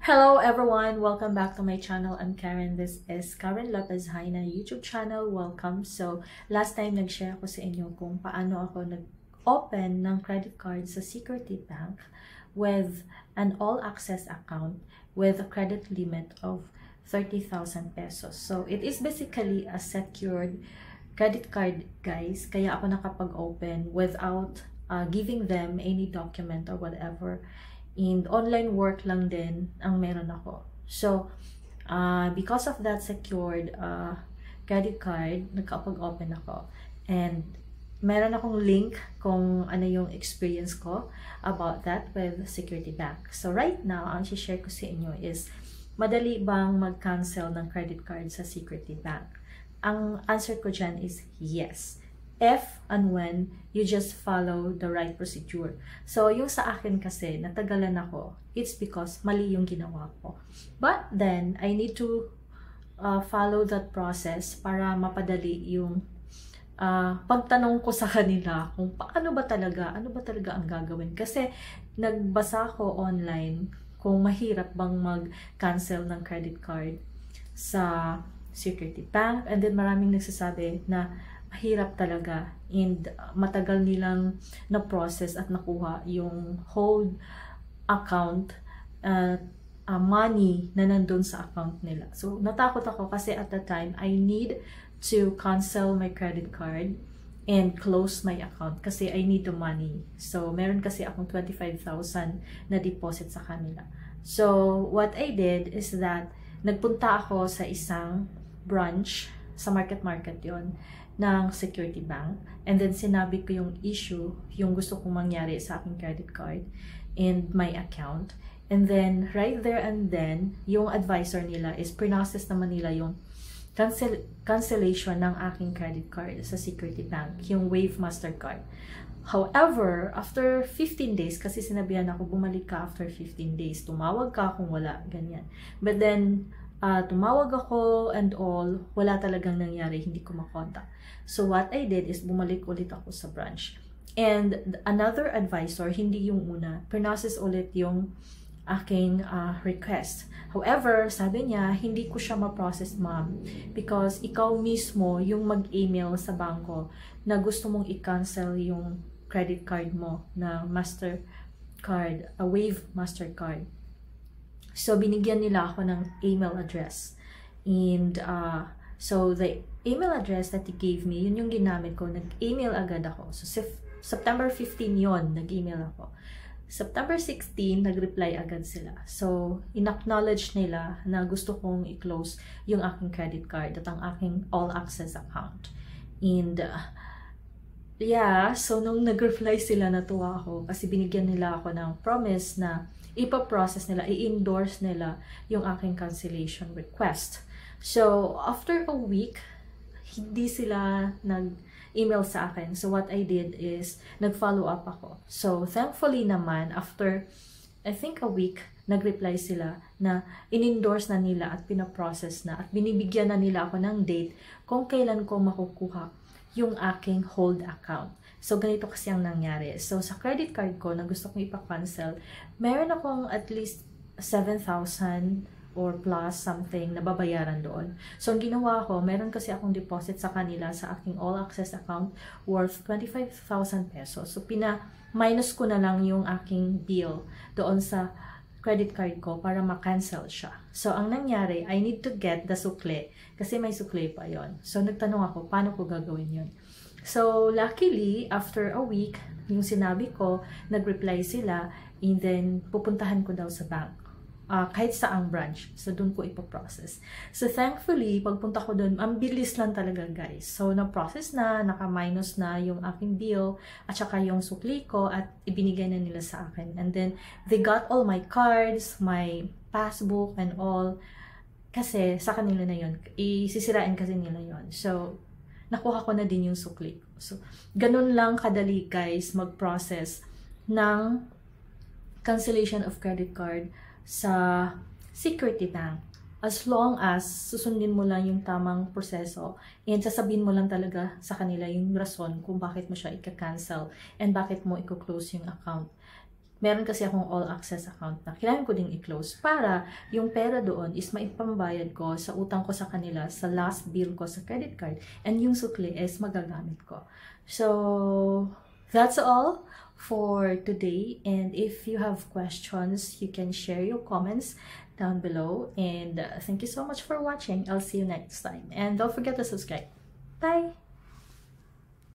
Hello everyone! Welcome back to my channel. I'm Karen. This is Karen Lopez Haina YouTube channel. Welcome. So, last time nag-share ako sa inyo kung paano ako nag-open ng credit card sa Security Bank with an all-access account with a credit limit of 30,000 pesos. So, it is basically a secured credit card, guys. Kaya ako nakapag-open without giving them any document or whatever. And online work lang din ang meron ako. So, because of that secured credit card, nagkapag-open ako. And meron akong link kung ano yung experience ko about that with Security Bank. So, right now, ang share ko sa inyo is, madali bang mag-cancel ng credit card sa Security Bank? Ang answer ko dyan is yes. If and when you just follow the right procedure. So, yung sa akin kasi, natagalan ako, it's because mali yung ginawa ko. But then, I need to follow that process para mapadali yung pagtanong ko sa kanila kung ano ba talaga ang gagawin. Kasi, nagbasa ko online kung mahirap bang mag-cancel ng credit card sa Security Bank. And then, maraming nagsasabi na mahirap talaga and matagal nilang na-process at nakuha yung whole account money na nandun sa account nila. So, natakot ako kasi at the time, I need to cancel my credit card and close my account kasi I need the money. So, meron kasi akong 25,000 na deposit sa kanila. So, what I did is that nagpunta ako sa isang branch, sa market yon ng Security Bank. And then, sinabi ko yung issue, yung gusto kong mangyari sa aking credit card and my account. And then, right there and then, yung advisor nila is process naman nila yung cancellation ng aking credit card sa Security Bank, yung Wave Mastercard. However, after 15 days, kasi sinabihan ako, bumalik ka after 15 days, tumawag ka kung wala, ganyan. But then, tumawag ako and all, wala talagang nangyari, hindi ko makontak. So what I did is bumalik ulit ako sa branch. And another advisor, hindi yung una, process ulit yung aking request. However, sabi niya, hindi ko siya ma-process, ma'am, because ikaw mismo yung mag-email sa bangko na gusto mong i-cancel yung credit card mo na Mastercard, a Wave Mastercard. So, binigyan nila ako ng email address. And, so, the email address that he gave me, yun yung ginamit ko. Nag-email agad ako. So, September 15 yon nag-email ako. September 16, nag-reply agad sila. So, in-acknowledge nila na gusto kong i-close yung aking credit card at ang aking all-access account. And, yeah, so nung nag-reply sila, natuwa ako kasi binigyan nila ako ng promise na ipa-process nila, i-endorse nila yung aking cancellation request. So, after a week, hindi sila nag-email sa akin. So, what I did is, nag-follow up ako. So, thankfully naman, after, I think a week, nag-reply sila na in-endorse na nila at pinaprocess na at binibigyan na nila ako ng date kung kailan ko makukuha yung aking hold account. So, ganito kasi ang nangyari. So, sa credit card ko na gusto kong ipa-cancel, meron akong at least 7,000 or plus something na babayaran doon. So, ang ginawa ko, meron kasi akong deposit sa kanila sa aking all-access account worth 25,000 pesos. So, minus ko na lang yung aking bill doon sa credit card ko para ma-cancel siya. So, ang nangyari, I need to get the sukle kasi may sukle pa yon. So, nagtanong ako, paano ko gagawin yun? So, luckily, after a week, yung sinabi ko, nag-reply sila, and then, pupuntahan ko daw sa bank. Kahit saang branch. So, doon ko ipoprocess. So, thankfully, pagpunta ko doon, ang bilis lang talaga, guys. So, na-process na, naka-minus na yung aking bill, at saka yung sukli ko, at ibinigay na nila sa akin. And then, they got all my cards, my passbook, and all. Kasi, sa kanila na yun. Isisirain kasi nila yun. So, nakuha ko na din yung sukli. So, ganun lang kadali, guys, mag-process ng cancellation of credit card sa Security Bank. As long as susundin mo lang yung tamang proseso and sasabihin mo lang talaga sa kanila yung rason kung bakit mo siya i-cancel and bakit mo i-close yung account. meron kasi akong all access account na kailangan ko ding i-close para yung pera doon is maipambayad ko sa utang ko sa kanila, sa last bill ko sa credit card, and yung sukli is magagamit ko. So, that's all for today, and if you have questions, you can share your comments down below, and thank you so much for watching. I'll see you next time, and don't forget to subscribe. Bye!